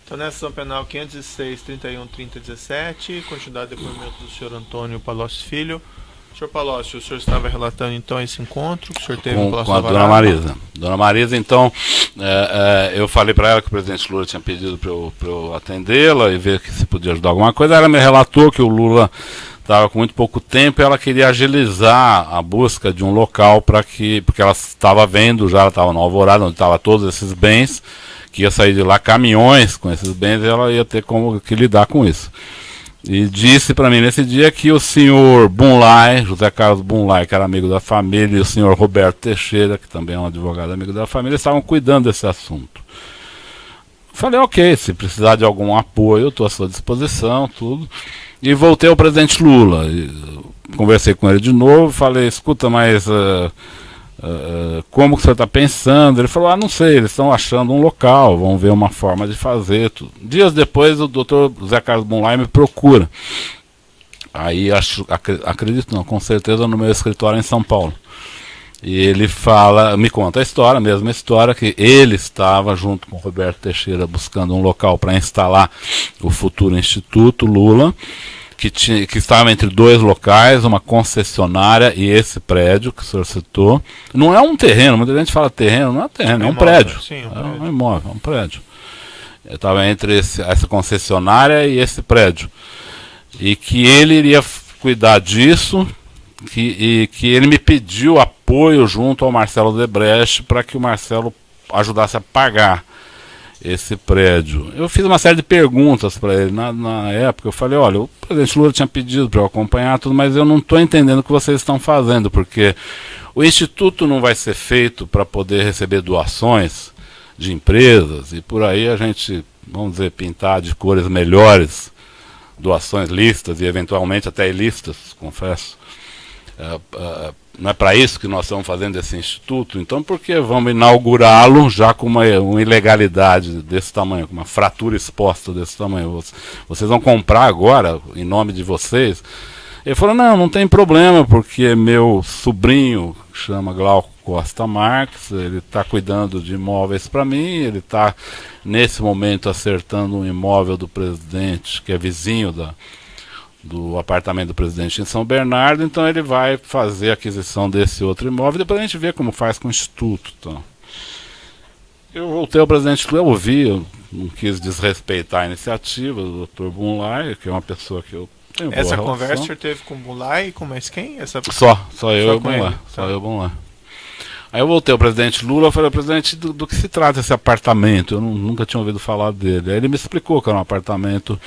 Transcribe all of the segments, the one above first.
Então, nessa ação penal 506, 31, 30, 17, continuidade do depoimento do senhor Antônio Palocci Filho. Senhor Palocci, o senhor estava relatando então esse encontro que o senhor teve com a dona Marisa. Dona Marisa, então, eu falei para ela que o presidente Lula tinha pedido para eu atendê-la e ver se podia ajudar alguma coisa. Ela me relatou que o Lula estava com muito pouco tempo e ela queria agilizar a busca de um local porque ela estava vendo, já ela estava no Alvorada, onde estavam todos esses bens, que ia sair de lá caminhões com esses bens e ela ia ter que lidar com isso. E disse para mim nesse dia que o senhor Bunlai, José Carlos Bunlai, que era amigo da família, e o senhor Roberto Teixeira, que também é um advogado amigo da família, estavam cuidando desse assunto. Falei, ok, se precisar de algum apoio, eu estou à sua disposição, tudo. E voltei ao presidente Lula. Conversei com ele de novo, falei, escuta, mas como que o senhor está pensando? Ele falou, não sei, eles estão achando um local, vão ver uma forma de fazer tudo. Dias depois o doutor José Carlos Bunlai me procura. Aí acredito não, com certeza no meu escritório em São Paulo. E ele me conta a história, a mesma história, que ele estava junto com o Roberto Teixeira buscando um local para instalar o futuro Instituto Lula, que estava entre dois locais, uma concessionária e esse prédio que o senhor citou. Não é um terreno, muita gente fala terreno, não é terreno, é um prédio. Sim, é um imóvel, é um prédio. Estava entre essa concessionária e esse prédio. E que ele iria cuidar disso, e que ele me pediu apoio junto ao Marcelo Debrecht para que o Marcelo ajudasse a pagar esse prédio. Eu fiz uma série de perguntas para ele na época. Eu falei, olha, o presidente Lula tinha pedido para eu acompanhar tudo, mas eu não estou entendendo o que vocês estão fazendo, porque o Instituto não vai ser feito para poder receber doações de empresas e por aí a gente, vamos dizer, pintar de cores melhores doações lícitas e eventualmente até ilícitas, confesso. Não é para isso que nós estamos fazendo esse instituto, então por que vamos inaugurá-lo já com uma ilegalidade desse tamanho, com uma fratura exposta desse tamanho? Vocês vão comprar agora, em nome de vocês? Ele falou, não tem problema, porque meu sobrinho, que chama Glauco Costa Marques, ele está cuidando de imóveis para mim, ele está nesse momento acertando um imóvel do presidente, que é vizinho do apartamento do presidente em São Bernardo, então ele vai fazer a aquisição desse outro imóvel, depois a gente vê como faz com o Instituto. Então. Eu voltei ao presidente Lula, eu ouvi, eu não quis desrespeitar a iniciativa do Dr. Bunlai, que é uma pessoa que eu tenho boa relação. Essa conversa o senhor teve com o Bunlai e com mais quem? Só eu e o Bunlai. Só eu e o Bunlai. Aí eu voltei ao presidente Lula, eu falei, presidente, do que se trata esse apartamento? Eu nunca tinha ouvido falar dele. Aí ele me explicou que era um apartamento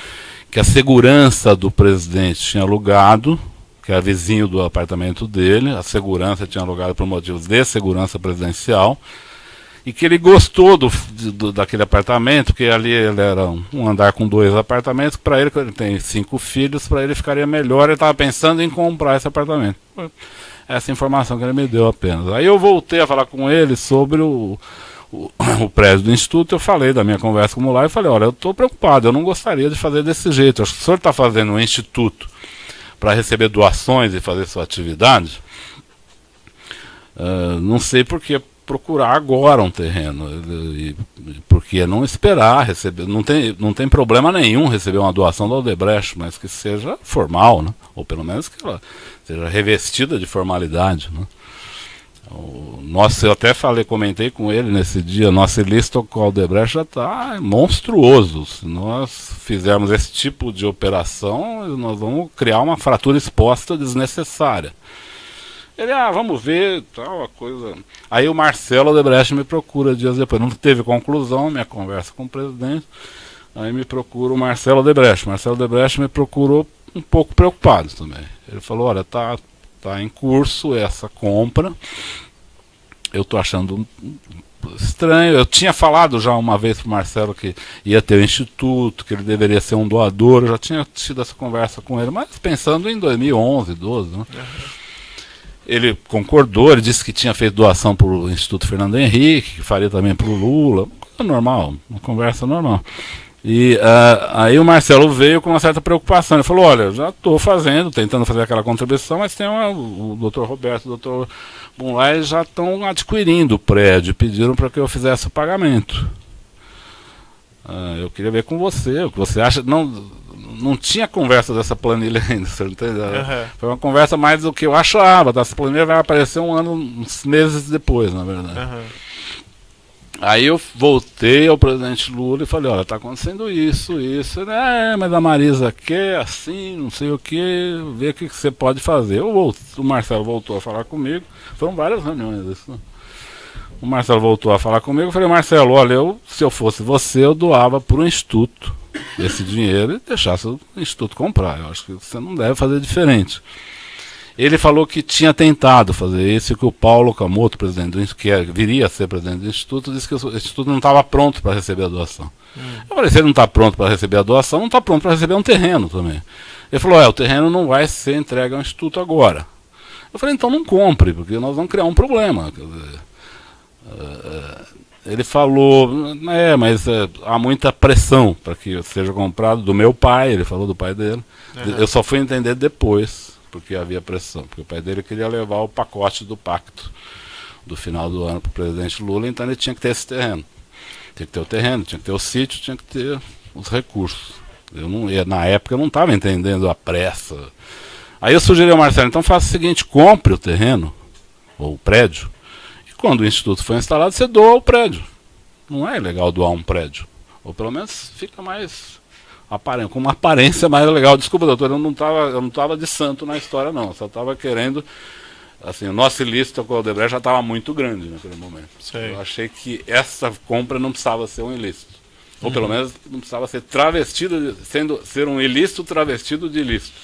que a segurança do presidente tinha alugado, que era vizinho do apartamento dele, a segurança tinha alugado por motivos de segurança presidencial, e que ele gostou daquele apartamento, que ali ele era um andar com 2 apartamentos, para ele, que ele tem 5 filhos, para ele ficaria melhor, ele estava pensando em comprar esse apartamento. Essa informação que ele me deu apenas. Aí eu voltei a falar com ele sobre o prédio do Instituto, eu falei da minha conversa com o Mulay e falei, olha, eu estou preocupado, eu não gostaria de fazer desse jeito. Acho que o senhor está fazendo um instituto para receber doações e fazer sua atividade, não sei por que procurar agora um terreno, por que não esperar receber, não tem problema nenhum receber uma doação da Odebrecht, mas que seja formal, né? Ou pelo menos que ela seja revestida de formalidade, né? Eu até comentei com ele nesse dia, nosso ilícito com o Odebrecht já está monstruoso. Se nós fizermos esse tipo de operação, nós vamos criar uma fratura exposta desnecessária. Ele, vamos ver, tal, a coisa. Aí o Marcelo Odebrecht me procura dias depois. Não teve conclusão minha conversa com o presidente. Aí me procura o Marcelo Odebrecht. Marcelo Odebrecht me procurou um pouco preocupado também. Ele falou, olha, tá em curso essa compra, eu estou achando estranho. Eu tinha falado já uma vez para o Marcelo que ia ter o Instituto, que ele deveria ser um doador, eu já tinha tido essa conversa com ele, mas pensando em 2011, 12, né? Ele concordou, ele disse que tinha feito doação para o Instituto Fernando Henrique, que faria também para o Lula, normal, uma conversa normal. E aí o Marcelo veio com uma certa preocupação. Ele falou, olha, já estou tentando fazer aquela contribuição, mas tem o Dr. Roberto e o Dr. Bunlai já estão adquirindo o prédio, pediram para que eu fizesse o pagamento. Eu queria ver com você, o que você acha. Não tinha conversa dessa planilha ainda, você entendeu? Foi uma conversa mais do que eu achava. Essa planilha vai aparecer uns meses depois, na verdade. Aí eu voltei ao presidente Lula e falei, olha, tá acontecendo isso. Mas a Marisa quer assim, não sei o que, ver o que você pode fazer. O Marcelo voltou a falar comigo, foram várias reuniões isso, né? O Marcelo voltou a falar comigo, eu falei, Marcelo, olha, se eu fosse você, eu doava para o Instituto esse dinheiro e deixasse o Instituto comprar. Eu acho que você não deve fazer diferente. Ele falou que tinha tentado fazer isso e que o Paulo Camoto, presidente que viria a ser presidente do Instituto, disse que o Instituto não estava pronto para receber a doação. Eu falei, se ele não está pronto para receber a doação, não está pronto para receber um terreno também. Ele falou, o terreno não vai ser entregue ao Instituto agora. Eu falei, então não compre, porque nós vamos criar um problema. Quer dizer, ele falou, mas há muita pressão para que seja comprado do meu pai, ele falou do pai dele. Eu só fui entender depois, porque havia pressão, porque o pai dele queria levar o pacote do pacto do final do ano para o presidente Lula, então ele tinha que ter esse terreno. Tinha que ter o terreno, tinha que ter o sítio, tinha que ter os recursos. Na época eu não estava entendendo a pressa. Aí eu sugeri ao Marcelo, então faça o seguinte, compre o terreno, ou o prédio, quando o Instituto foi instalado, você doa o prédio. Não é legal doar um prédio. Ou pelo menos fica mais com uma aparência mais legal. Desculpa, doutor, eu não estava de santo na história, não. Eu só estava querendo. Assim, o nosso ilícito com o Odebrecht já estava muito grande naquele momento. Eu achei que essa compra não precisava ser um ilícito. Ou pelo menos não precisava ser travestido, ser um ilícito travestido de ilícito.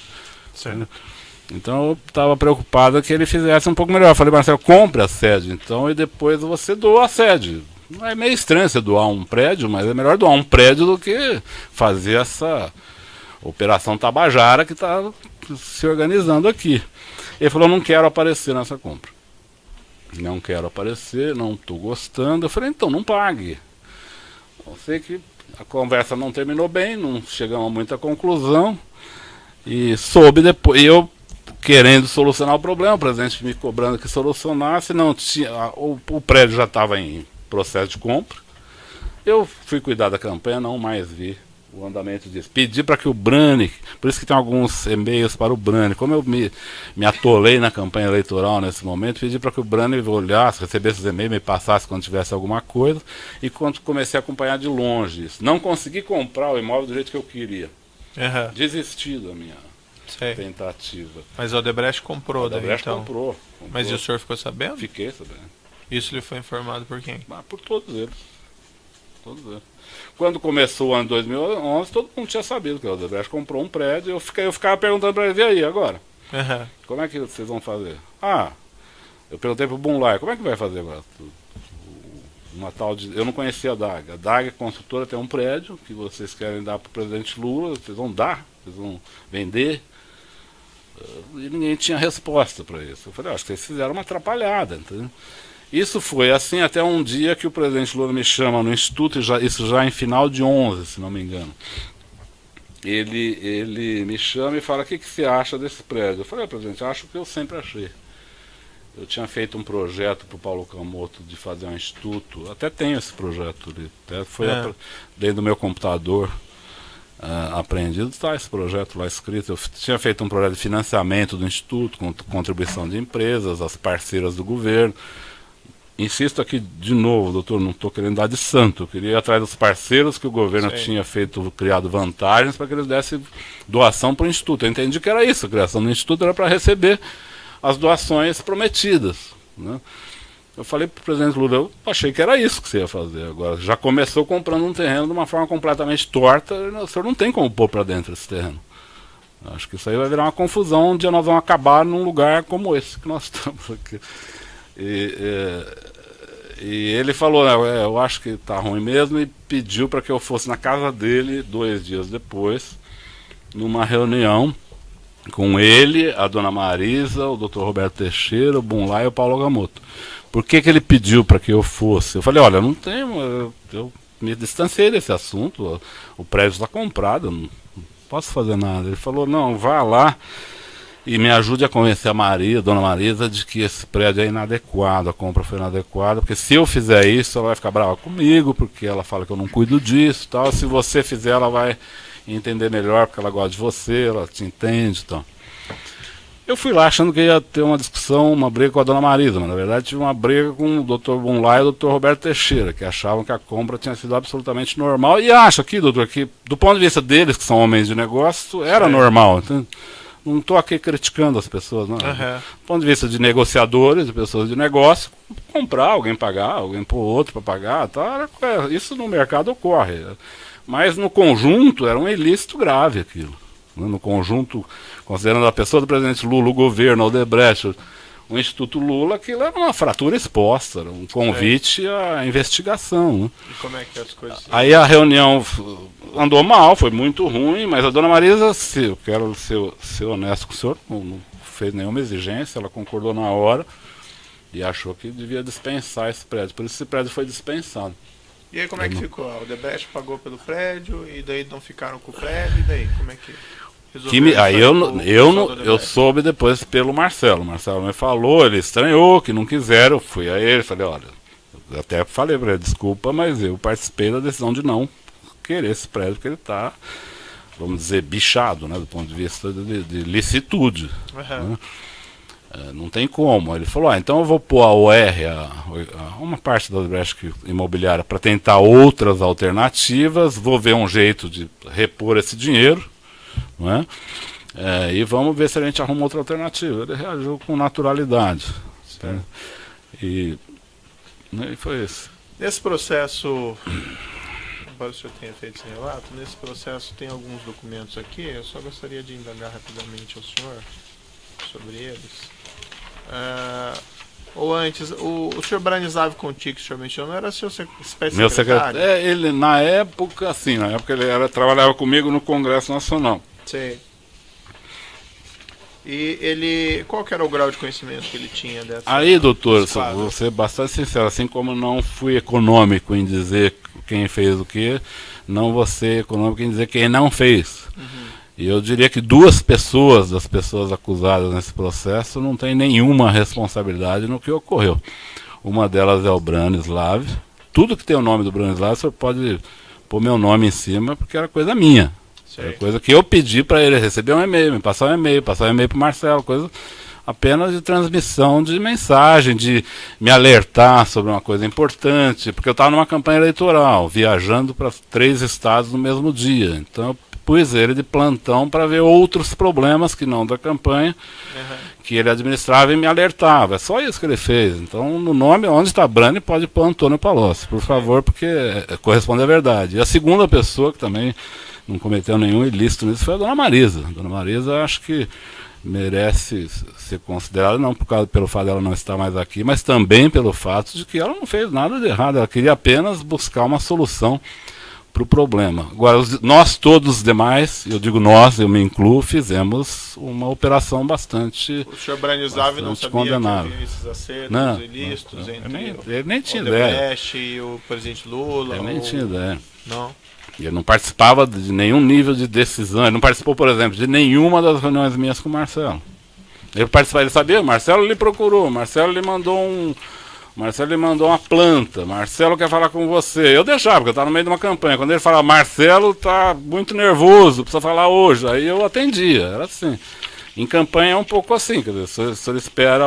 Então eu estava preocupado que ele fizesse um pouco melhor. Eu falei, Marcelo, compre a sede então e depois você doa a sede. Não é meio estranho você doar um prédio, mas é melhor doar um prédio do que fazer essa operação Tabajara que está se organizando aqui. Ele falou, não quero aparecer nessa compra. Não quero aparecer, não estou gostando. Eu falei, então não pague. Eu sei que a conversa não terminou bem, não chegamos a muita conclusão. E soube depois, eu querendo solucionar o problema, o presidente me cobrando que solucionasse, não tinha, o prédio já estava em processo de compra. Eu fui cuidar da campanha, não mais vi o andamento disso. Pedi para que o Brani, por isso que tem alguns e-mails para o Brani, como eu me atolei na campanha eleitoral nesse momento, pedi para que o Brani olhasse, recebesse os e-mails, me passasse quando tivesse alguma coisa, e quando comecei a acompanhar de longe isso. Não consegui comprar o imóvel do jeito que eu queria. Desisti da minha tentativa. Mas o Odebrecht comprou, o Odebrecht então. comprou. Mas e o senhor ficou sabendo? Fiquei sabendo. Isso lhe foi informado por quem? Por todos eles. Quando começou o ano 2011, todo mundo tinha sabido que o Odebrecht comprou um prédio. Eu ficava perguntando para ele, e aí, agora? Como é que vocês vão fazer? Eu perguntei para o Bunlai, como é que vai fazer agora? Eu não conhecia a DAG. A DAG, construtora, tem um prédio que vocês querem dar para o presidente Lula, vocês vão dar, vocês vão vender. E ninguém tinha resposta para isso. Eu falei, acho que vocês fizeram uma atrapalhada, entendeu? Isso foi assim até um dia que o presidente Lula me chama no Instituto, isso já em final de 11, se não me engano. Ele me chama e fala, o que você acha desse prédio? Eu falei, presidente, acho o que eu sempre achei. Eu tinha feito um projeto para o Paulo Camoto de fazer um instituto, até tenho esse projeto ali, até foi dentro do meu computador apreendido, está esse projeto lá escrito. Eu tinha feito um projeto de financiamento do instituto, com contribuição de empresas, as parceiras do governo. Insisto aqui de novo, doutor, não estou querendo dar de santo, eu queria ir atrás dos parceiros que o governo tinha criado vantagens para que eles dessem doação para o instituto. Eu entendi que era isso, a criação do instituto era para receber as doações prometidas, né? Eu falei para o presidente Lula, eu achei que era isso que você ia fazer. Agora, já começou comprando um terreno de uma forma completamente torta, o senhor não tem como pôr para dentro esse terreno. Acho que isso aí vai virar uma confusão, um dia nós vamos acabar num lugar como esse que nós estamos aqui. E ele falou, eu acho que está ruim mesmo, e pediu para que eu fosse na casa dele 2 dias depois, numa reunião com ele, a dona Marisa, o Dr. Roberto Teixeira, o Bunlai e o Paulo Camoto. Por que ele pediu para que eu fosse? Eu falei, olha, não tenho, eu me distanciei desse assunto, o prédio está comprado, eu não posso fazer nada. Ele falou, não, vá lá e me ajude a convencer a Maria, Dona Marisa, de que esse prédio é inadequado, a compra foi inadequada, porque se eu fizer isso, ela vai ficar brava comigo, porque ela fala que eu não cuido disso, tal. Se você fizer, ela vai entender melhor, porque ela gosta de você, ela te entende, então. Eu fui lá achando que ia ter uma discussão, uma briga com a Dona Marisa, mas na verdade tive uma briga com o Dr. Bunlai e o Dr. Roberto Teixeira, que achavam que a compra tinha sido absolutamente normal. E acho aqui, doutor, que do ponto de vista deles, que são homens de negócio, era normal. Então, não estou aqui criticando as pessoas, não. Do ponto de vista de negociadores, de pessoas de negócio, comprar, alguém pagar, alguém pôr outro para pagar, tá? Isso no mercado ocorre. Mas no conjunto era um ilícito grave aquilo. No conjunto, considerando a pessoa do presidente Lula, o governo, o Odebrecht, o Instituto Lula, aquilo era uma fratura exposta, era um convite à investigação. Né? E como é que as coisas... Aí a reunião andou mal, foi muito ruim, mas a Dona Marisa, eu quero ser honesto com o senhor, não fez nenhuma exigência, ela concordou na hora e achou que devia dispensar esse prédio, por isso esse prédio foi dispensado. E aí como é que ficou? O Odebrecht pagou pelo prédio e daí não ficaram com o prédio, e daí como é que... Aí eu soube depois pelo Marcelo. O Marcelo me falou, ele estranhou, que não quiseram. Eu fui a ele, falei, olha, eu até falei para ele, desculpa, mas eu participei da decisão de não querer esse prédio, porque ele está, vamos dizer, bichado, né, do ponto de vista de licitude. Né? Não tem como. Ele falou, então eu vou pôr a OR, uma parte da Odebrecht imobiliária, para tentar outras alternativas, vou ver um jeito de repor esse dinheiro. Não é? E vamos ver se a gente arruma outra alternativa. Ele reagiu com naturalidade. Tá? E foi isso. Nesse processo, embora o senhor tenha feito esse relato, nesse processo tem alguns documentos aqui, eu só gostaria de indagar rapidamente ao senhor sobre eles. Ou antes, o senhor Branislav Conti, que o senhor mencionou, era seu espécie meu secretário? Ele, na época, ele trabalhava comigo no Congresso Nacional. Sim. E qual que era o grau de conhecimento que ele tinha dessa? Aí, doutor, vou ser bastante sincero, assim como não fui econômico em dizer quem fez o que, não vou ser econômico em dizer quem não fez. E eu diria que duas pessoas, das pessoas acusadas nesse processo, não têm nenhuma responsabilidade no que ocorreu. Uma delas é o Branislav. Tudo que tem o nome do Branislav, o senhor pode pôr meu nome em cima, porque era coisa minha. Era coisa que eu pedi para ele receber um e-mail, me passar um e-mail para o Marcelo, coisa apenas de transmissão de mensagem, de me alertar sobre uma coisa importante, porque eu estava numa campanha eleitoral, viajando para 3 estados no mesmo dia. Então eu pus ele de plantão para ver outros problemas que não da campanha, que ele administrava e me alertava. É só isso que ele fez. Então, no nome, onde está Brani, pode pôr Antônio Palocci, por favor, porque corresponde à verdade. E a segunda pessoa que também não cometeu nenhum ilícito nisso foi a Dona Marisa. A Dona Marisa, acho que merece ser considerada, não pelo fato dela não estar mais aqui, mas também pelo fato de que ela não fez nada de errado. Ela queria apenas buscar uma solução para o problema. Agora, nós todos os demais, eu digo nós, eu me incluo, fizemos uma operação bastante... O senhor Branislav não sabia condenável. que havia esses acertos ilícitos entre ele nem tinha o ideia. Odebrecht e o presidente Lula? Ele nem tinha ideia. Não? Ele não participava de nenhum nível de decisão, ele não participou, por exemplo, de nenhuma das reuniões minhas com o Marcelo. Ele sabia, o Marcelo lhe procurou, o Marcelo lhe mandou uma planta, Marcelo quer falar com você. Eu deixava, porque eu estava no meio de uma campanha. Quando ele falava, Marcelo está muito nervoso, precisa falar hoje. Aí eu atendia, era assim. Em campanha é um pouco assim, quer dizer, o senhor espera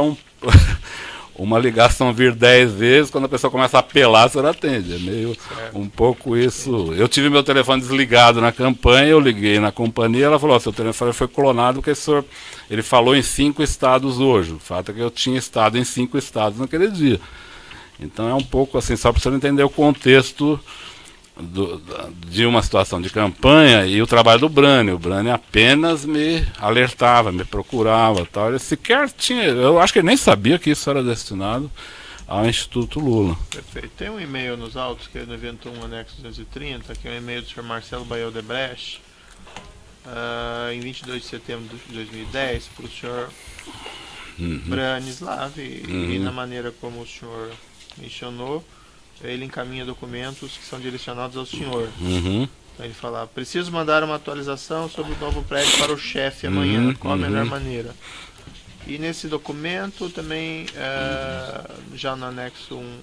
uma ligação vir 10 vezes, quando a pessoa começa a apelar, você atende. É meio um pouco isso. Eu tive meu telefone desligado na campanha, eu liguei na companhia, ela falou, seu telefone foi clonado porque ele falou em 5 estados hoje. O fato é que eu tinha estado em 5 estados naquele dia. Então é um pouco assim, só para você entender o contexto de uma situação de campanha e o trabalho do Brani. O Brani apenas me alertava, me procurava, tal. Ele sequer tinha, eu acho que ele nem sabia que isso era destinado ao Instituto Lula. Perfeito. Tem um e-mail nos autos, que é no evento 1, anexo 230, que é um e-mail do Sr. Marcelo Bael Odebrecht, em 22 de setembro de 2010, para o Sr. Branislav, e na maneira como o senhor mencionou, ele encaminha documentos que são direcionados ao senhor. Então ele fala, preciso mandar uma atualização sobre o novo prédio para o chefe amanhã, qual a melhor maneira. E nesse documento também, já no anexo 1,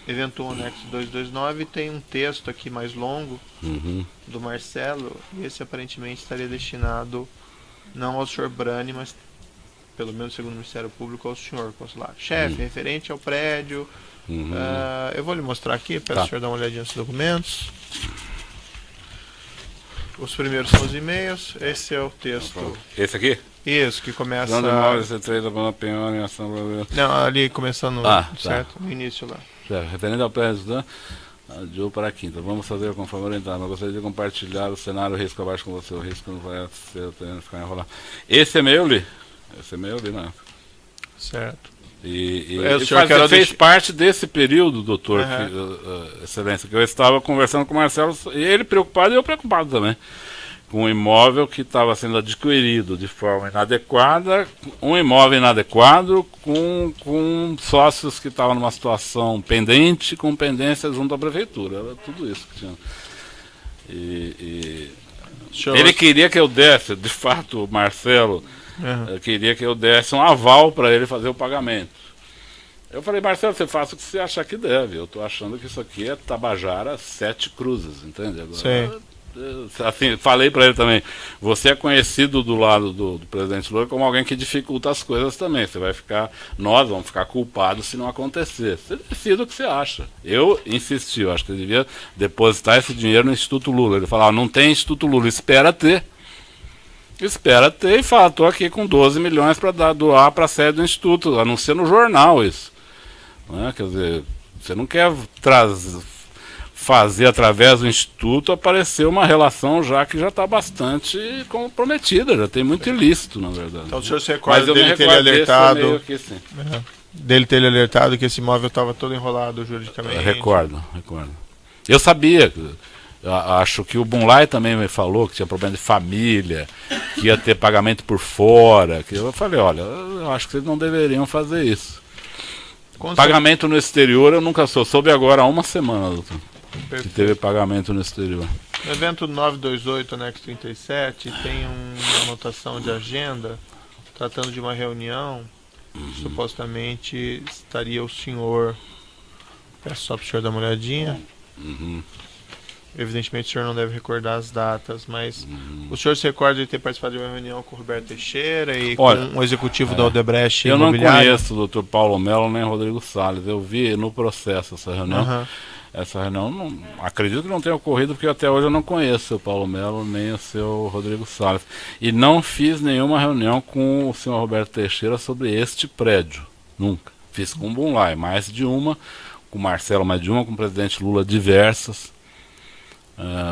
evento 1, anexo 229, tem um texto aqui mais longo do Marcelo, e esse aparentemente estaria destinado não ao senhor Brani, mas pelo menos segundo o Ministério Público, ao senhor consular. Chefe, referente ao prédio, eu vou lhe mostrar aqui, peço o senhor dar uma olhadinha nos documentos. Os primeiros são os e-mails, esse é o texto. Esse aqui? Isso, que começa... Não, ali começando, certo? No início lá. Referente ao prédio de ou para a quinta, vamos fazer conforme orientado. Mas gostaria de compartilhar o cenário risco abaixo com você. O risco não vai ser ficar enrolado. Esse é meu, Li? Esse é meu, Li, não. Certo. E fez parte desse período, doutor, excelência, que eu estava conversando com o Marcelo, e ele preocupado e eu preocupado também, com um imóvel que estava sendo adquirido de forma inadequada, um imóvel inadequado com sócios que estavam numa situação pendente, com pendência junto à prefeitura. Era tudo isso que tinha. Ele queria que eu desse, de fato, o Marcelo queria que eu desse um aval para ele fazer o pagamento. Eu falei, Marcelo, você faça o que você achar que deve. Eu estou achando que isso aqui é Tabajara 7 Cruzes, entende? Agora, assim, falei para ele também, você é conhecido do lado do presidente Lula como alguém que dificulta as coisas também. Você vai ficar, nós vamos ficar culpados se não acontecer. Você decide o que você acha. Eu insisti, eu acho que ele devia depositar esse dinheiro no Instituto Lula. Ele falava, não tem Instituto Lula, espera ter e fala, estou aqui com 12 milhões para doar para a sede do Instituto, anuncia no jornal isso. Não é? Quer dizer, você não quer fazer através do Instituto aparecer uma relação já está bastante comprometida, já tem muito ilícito, na verdade. Então o senhor se recorda dele ter alertado, aqui, sim. Dele ter alertado que esse imóvel estava todo enrolado juridicamente? Recordo. Eu sabia, acho que o Bunlai também me falou que tinha problema de família, que ia ter pagamento por fora, que eu falei, olha, eu acho que vocês não deveriam fazer isso. Pagamento no exterior eu nunca soube agora há uma semana, doutor. Que teve pagamento no exterior. No evento 928, anexo 37, tem uma anotação de agenda tratando de uma reunião. Supostamente estaria o senhor. Peço só para o senhor dar uma olhadinha. Evidentemente o senhor não deve recordar as datas, mas o senhor se recorda de ter participado de uma reunião com o Roberto Teixeira e com o executivo da Odebrecht Eu não conheço o doutor Paulo Melo nem o Rodrigo Salles. Eu vi no processo essa reunião. Essa reunião, não, acredito que não tenha ocorrido, porque até hoje eu não conheço o Paulo Melo nem o seu Rodrigo Salles. E não fiz nenhuma reunião com o senhor Roberto Teixeira sobre este prédio. Nunca. Fiz com o Bunlai, mais de uma, com o Marcelo mais de uma, com o presidente Lula diversas.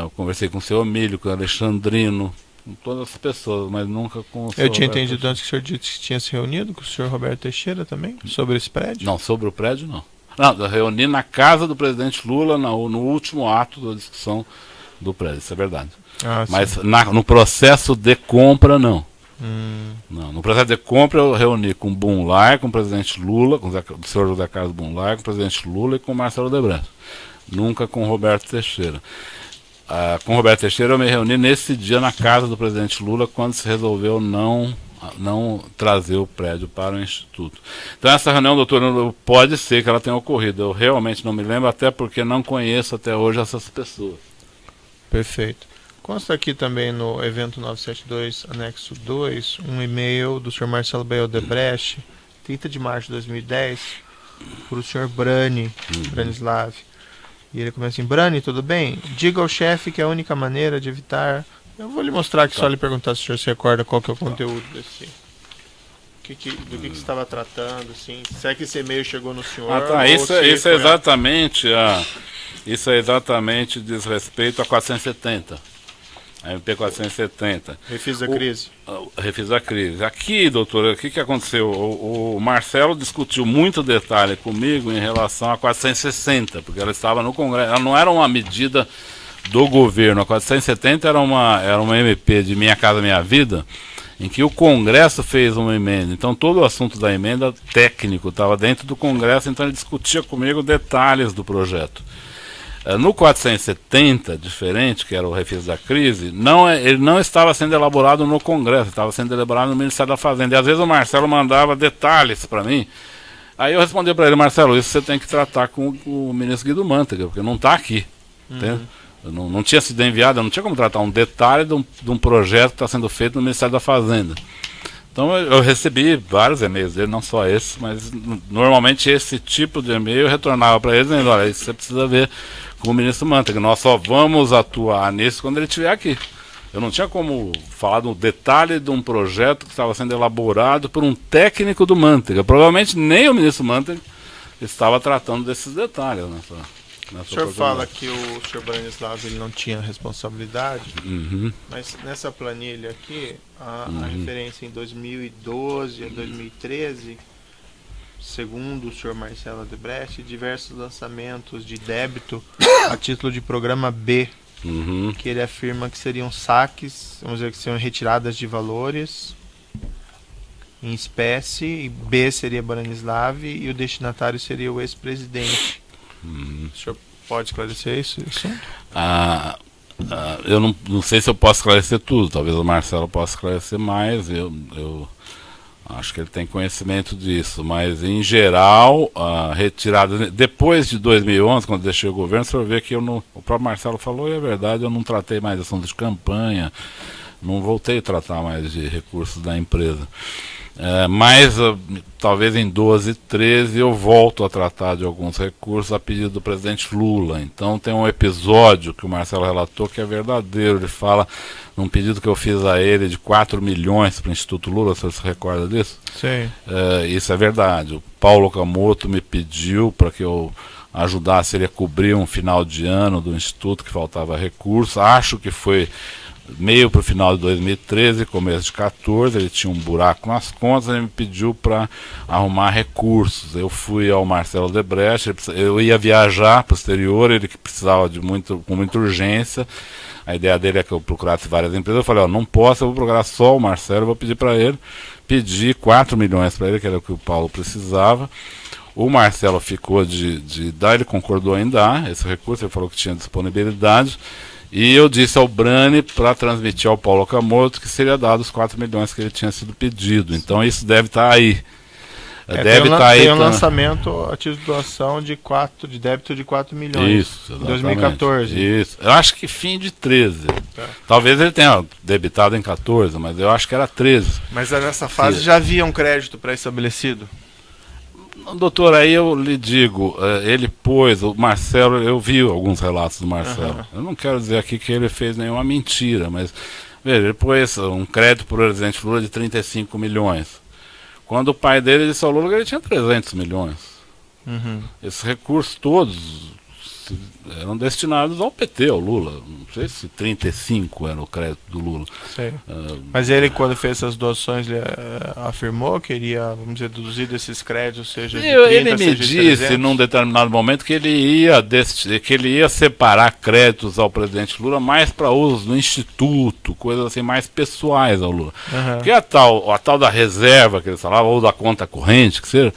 Eu conversei com o seu Emílio, com o Alexandrino, com todas as pessoas, mas nunca com o senhor. Eu tinha entendido antes que o senhor disse que tinha se reunido com o senhor Roberto Teixeira também, sobre esse prédio? Não, sobre o prédio não. Não, eu reuni na casa do presidente Lula no último ato da discussão do prédio, isso é verdade. Mas no processo de compra, não. Não. No processo de compra eu reuni com o Bunlai, com o presidente Lula, com o senhor José Carlos Bunlai, com o presidente Lula e com o Marcelo Odebrecht. Nunca com o Roberto Teixeira. Com o Roberto Teixeira eu me reuni nesse dia na casa do presidente Lula, quando se resolveu não trazer o prédio para o Instituto. Então essa reunião, doutor, pode ser que ela tenha ocorrido. Eu realmente não me lembro, até porque não conheço até hoje essas pessoas. Perfeito. Consta aqui também no evento 972, anexo 2, um e-mail do Sr. Marcelo B. Odebrecht, 30 de março de 2010, para o Sr. Branislav. E ele começa assim, Brani, tudo bem? Diga ao chefe que a única maneira de evitar... Eu vou lhe mostrar aqui, só lhe perguntar se o senhor se recorda qual que é o conteúdo desse... do que você estava tratando, assim, se é que esse e-mail chegou no senhor... Isso é exatamente diz respeito a 470. A MP 470. Refis a crise. Refis a crise. Aqui, doutor, o que aconteceu? O Marcelo discutiu muito detalhe comigo em relação a 460, porque ela estava no Congresso. Ela não era uma medida do governo. A 470 era uma MP de Minha Casa Minha Vida, em que o Congresso fez uma emenda. Então todo o assunto da emenda técnico estava dentro do Congresso, então ele discutia comigo detalhes do projeto. No 470, diferente, que era o refis da crise, ele não estava sendo elaborado no Congresso, estava sendo elaborado no Ministério da Fazenda. E às vezes o Marcelo mandava detalhes para mim. Aí eu respondi para ele: Marcelo, isso você tem que tratar com o ministro Guido Mantega, porque não está aqui. Não tinha sido enviado, eu não tinha como tratar um detalhe de um projeto que está sendo feito no Ministério da Fazenda. Então eu recebi vários e-mails dele, não só esse, mas normalmente esse tipo de e-mail eu retornava para ele dizendo: olha, isso você precisa ver com o ministro Mantega, nós só vamos atuar nisso quando ele estiver aqui. Eu não tinha como falar do detalhe de um projeto que estava sendo elaborado por um técnico do Mantega. Provavelmente nem o ministro Mantega estava tratando desses detalhes nessa o senhor fala que o senhor Branislav ele não tinha responsabilidade, mas nessa planilha aqui, a referência em 2012 a 2013, segundo o senhor Marcelo Odebrecht, diversos lançamentos de débito a título de programa B, que ele afirma que seriam saques, vamos dizer que seriam retiradas de valores em espécie, e B seria Branislav e o destinatário seria o ex-presidente. O senhor pode esclarecer isso? Eu não sei se eu posso esclarecer tudo, talvez o Marcelo possa esclarecer mais, eu acho que ele tem conhecimento disso, mas em geral, a retirada, depois de 2011, quando deixei o governo, você vai ver que o próprio Marcelo falou, e é verdade, eu não tratei mais de assuntos de campanha, não voltei a tratar mais de recursos da empresa. Mas talvez em 12 e 13 eu volto a tratar de alguns recursos a pedido do presidente Lula. Então tem um episódio que o Marcelo relatou que é verdadeiro. Ele fala num pedido que eu fiz a ele de 4 milhões para o Instituto Lula. Você se recorda disso? Sim. Isso é verdade. O Paulo Okamoto me pediu para que eu ajudasse ele a cobrir um final de ano do Instituto que faltava recurso. Acho que foi meio para o final de 2013, começo de 2014, ele tinha um buraco nas contas, ele me pediu para arrumar recursos. Eu fui ao Marcelo Odebrecht, eu ia viajar para o exterior, ele que precisava com muita urgência. A ideia dele é que eu procurasse várias empresas. Eu falei: não posso, eu vou procurar só o Marcelo, vou pedir para ele. Pedi 4 milhões para ele, que era o que o Paulo precisava. O Marcelo ficou de dar, ele concordou em dar esse recurso, ele falou que tinha disponibilidade. E eu disse ao Brani para transmitir ao Paulo Okamoto que seria dado os 4 milhões que ele tinha sido pedido. Então isso deve estar aí. Tem um lançamento a título de doação de débito de 4 milhões. Isso, em 2014. Isso. Eu acho que fim de 13. Talvez ele tenha debitado em 14, mas eu acho que era 13. Mas nessa fase já havia um crédito pré-estabelecido? Doutor, aí eu lhe digo, ele pôs, o Marcelo, eu vi alguns relatos do Marcelo. Eu não quero dizer aqui que ele fez nenhuma mentira, mas veja, ele pôs um crédito para o presidente Lula de 35 milhões. Quando o pai dele disse ao Lula que ele tinha 300 milhões. Esses recursos todos eram destinados ao PT, ao Lula. Não sei se 35 era o crédito do Lula. Mas ele, quando fez essas doações, ele afirmou que iria, vamos dizer, deduzir desses créditos, seja de 30, ele me seja de 300. disse num determinado momento que ele ia separar créditos ao presidente Lula mais para usos do Instituto, coisas assim mais pessoais ao Lula. Porque a tal da reserva que ele falava, ou da conta corrente, que seja,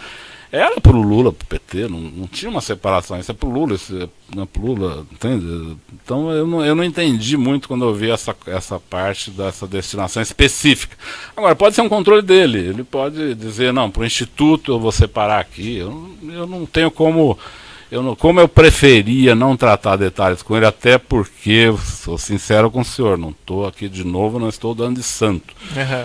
era pro Lula, pro PT, não tinha uma separação. Isso é pro Lula, isso não é pro Lula, entende? Então eu não entendi muito quando eu vi essa parte dessa destinação específica. Agora, pode ser um controle dele, ele pode dizer: não, pro Instituto eu vou separar aqui. Eu não tenho como Como eu preferia não tratar detalhes com ele, até porque, sou sincero com o senhor, não estou aqui de novo, não estou dando de santo.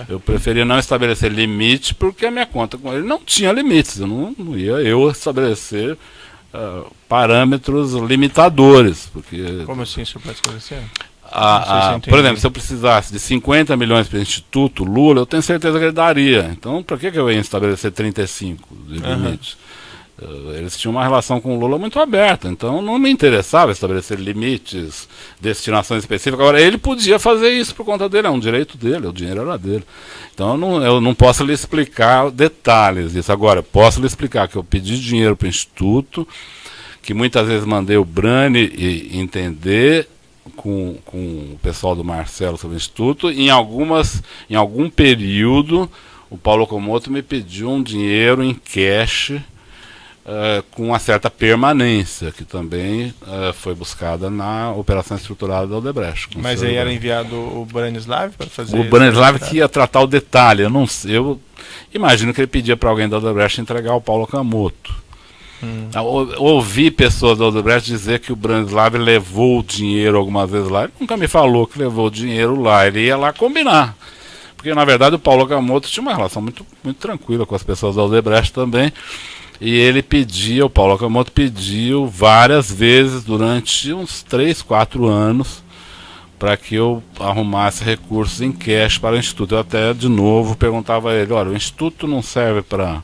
Eu preferia não estabelecer limite, porque a minha conta com ele não tinha limites. Eu não ia estabelecer parâmetros limitadores. Porque, como assim, o senhor pode esclarecer? Por exemplo, se eu precisasse de 50 milhões para o Instituto Lula, eu tenho certeza que ele daria. Então, para que eu ia estabelecer 35 de limite? Eles tinham uma relação com o Lula muito aberta, então não me interessava estabelecer limites, destinações específicas. Agora, ele podia fazer isso por conta dele, é um direito dele, o dinheiro era dele. Então eu não posso lhe explicar detalhes disso. Agora, posso lhe explicar que eu pedi dinheiro para o Instituto, que muitas vezes mandei o Brani entender com o pessoal do Marcelo sobre o Instituto. Em algum período, o Paulo Okamoto me pediu um dinheiro em cash, com uma certa permanência, que também foi buscada na operação estruturada da Odebrecht. Mas aí era enviado o Branislav para fazer o Branislav que ia tratar o detalhe. Eu não sei, eu imagino que ele pedia para alguém da Odebrecht entregar o Paulo Okamoto. Ouvi pessoas da Odebrecht dizer que o Branislav levou o dinheiro algumas vezes lá. Ele nunca me falou que levou o dinheiro lá. Ele ia lá combinar. Porque, na verdade, o Paulo Okamoto tinha uma relação muito, muito tranquila com as pessoas da Odebrecht também. E ele pediu, o Paulo Okamoto pediu várias vezes durante uns 3, 4 anos para que eu arrumasse recursos em cash para o Instituto. Eu até, de novo, perguntava a ele, olha, o Instituto não serve para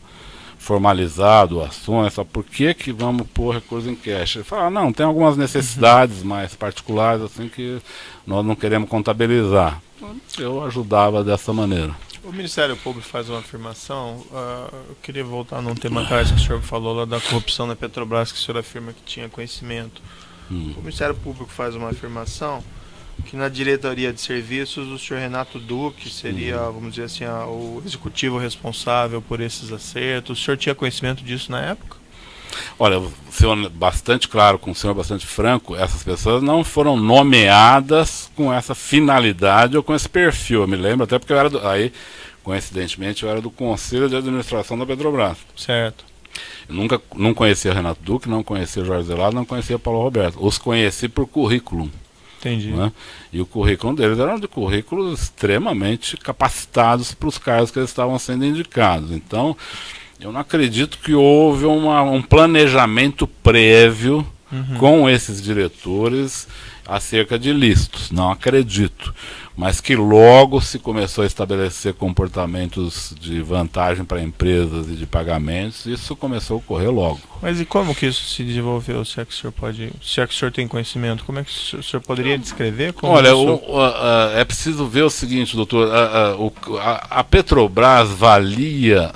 formalizar doações, só por que vamos pôr recursos em cash? Ele fala, não, tem algumas necessidades mais particulares assim que nós não queremos contabilizar. Eu ajudava dessa maneira. O Ministério Público faz uma afirmação, eu queria voltar num tema atrás que o senhor falou lá da corrupção na Petrobras, que o senhor afirma que tinha conhecimento. O Ministério Público faz uma afirmação que na diretoria de serviços o senhor Renato Duque seria, vamos dizer assim, o executivo responsável por esses acertos. O senhor tinha conhecimento disso na época? Olha, o senhor bastante claro, com o senhor bastante franco, essas pessoas não foram nomeadas com essa finalidade ou com esse perfil. Eu me lembro, até porque eu era aí, coincidentemente, eu era do Conselho de Administração da Petrobras. Certo. Eu não conhecia Renato Duque, não conhecia Jorge Zelado, não conhecia Paulo Roberto. Os conheci por currículo. Entendi. Né? E o currículo deles era de currículos extremamente capacitados para os cargos que eles estavam sendo indicados. Então, eu não acredito que houve um planejamento prévio com esses diretores acerca de listos. Não acredito. Mas que logo se começou a estabelecer comportamentos de vantagem para empresas e de pagamentos, isso começou a ocorrer logo. Mas e como que isso se desenvolveu, se é que o senhor pode, se é que o senhor tem conhecimento? Como é que o senhor poderia descrever? Como olha, isso... é preciso ver o seguinte, doutor, a Petrobras valia,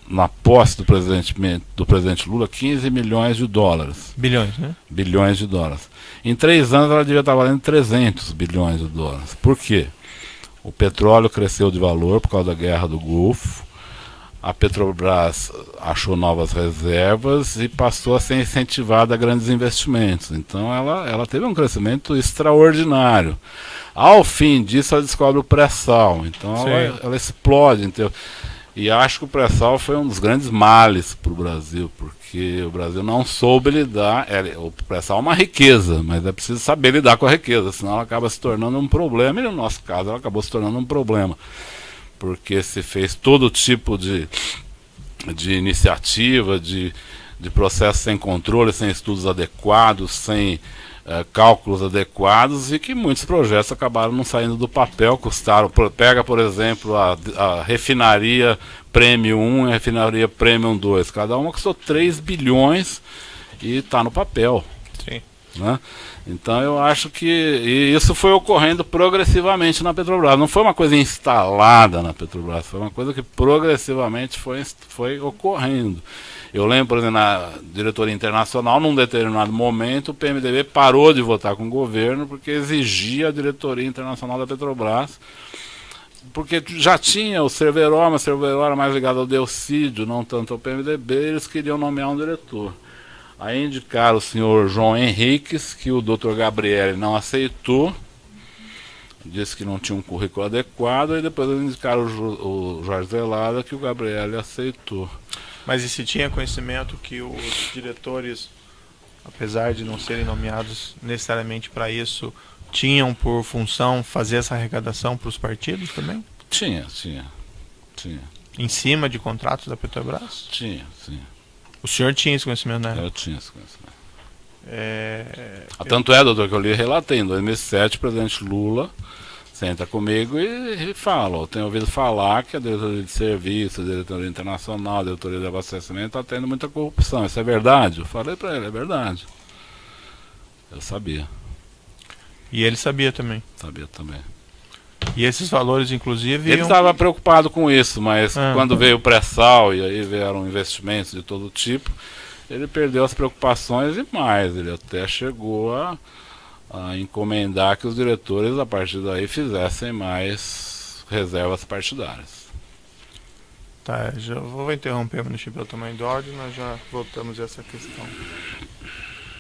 na posse do presidente Lula, 15 milhões de dólares. Bilhões, né? Bilhões de dólares. Em 3 anos ela devia estar valendo 300 bilhões de dólares. Por quê? O petróleo cresceu de valor por causa da guerra do Golfo. A Petrobras achou novas reservas e passou a ser incentivada a grandes investimentos. Então ela teve um crescimento extraordinário. Ao fim disso ela descobre o pré-sal. Então ela explode. E acho que o pré-sal foi um dos grandes males para o Brasil, porque o Brasil não soube lidar. O pré-sal é uma riqueza, mas é preciso saber lidar com a riqueza, senão ela acaba se tornando um problema, e no nosso caso ela acabou se tornando um problema, porque se fez todo tipo de iniciativa, de processo sem controle, sem estudos adequados, sem cálculos adequados, e que muitos projetos acabaram não saindo do papel, custaram. Pega, por exemplo, a refinaria Premium 1 e a refinaria Premium 2, cada uma custou 3 bilhões e está no papel. Sim. Né? Então eu acho que isso foi ocorrendo progressivamente na Petrobras, não foi uma coisa instalada na Petrobras, foi uma coisa que progressivamente foi ocorrendo. Eu lembro, por exemplo, na diretoria internacional, num determinado momento, o PMDB parou de votar com o governo porque exigia a diretoria internacional da Petrobras, porque já tinha o Cerveró, mas o Cerveró era mais ligado ao Delcídio, não tanto ao PMDB, eles queriam nomear um diretor. Aí indicaram o senhor João Henriques, que o Dr. Gabriel não aceitou, disse que não tinha um currículo adequado, e depois eles indicaram o Jorge Zelada, que o Gabriel aceitou. Mas e se tinha conhecimento que os diretores, apesar de não serem nomeados necessariamente para isso, tinham por função fazer essa arrecadação para os partidos também? Tinha. Em cima de contratos da Petrobras? Tinha. O senhor tinha esse conhecimento, né? Eu tinha esse conhecimento. Tanto é, doutor, que eu lhe relatei, em 2007, o presidente Lula senta comigo e fala, eu tenho ouvido falar que a diretoria de serviço, a diretoria internacional, a diretoria de abastecimento está tendo muita corrupção. Isso é verdade? Eu falei para ele, é verdade. Eu sabia. E ele sabia também? Sabia também. E esses valores, inclusive... Ele estava preocupado com isso, mas quando veio o pré-sal e aí vieram investimentos de todo tipo, ele perdeu as preocupações e mais. Ele até chegou a encomendar que os diretores, a partir daí, fizessem mais reservas partidárias. Tá, já vou interromper o município pelo tamanho do áudio, nós já voltamos a essa questão.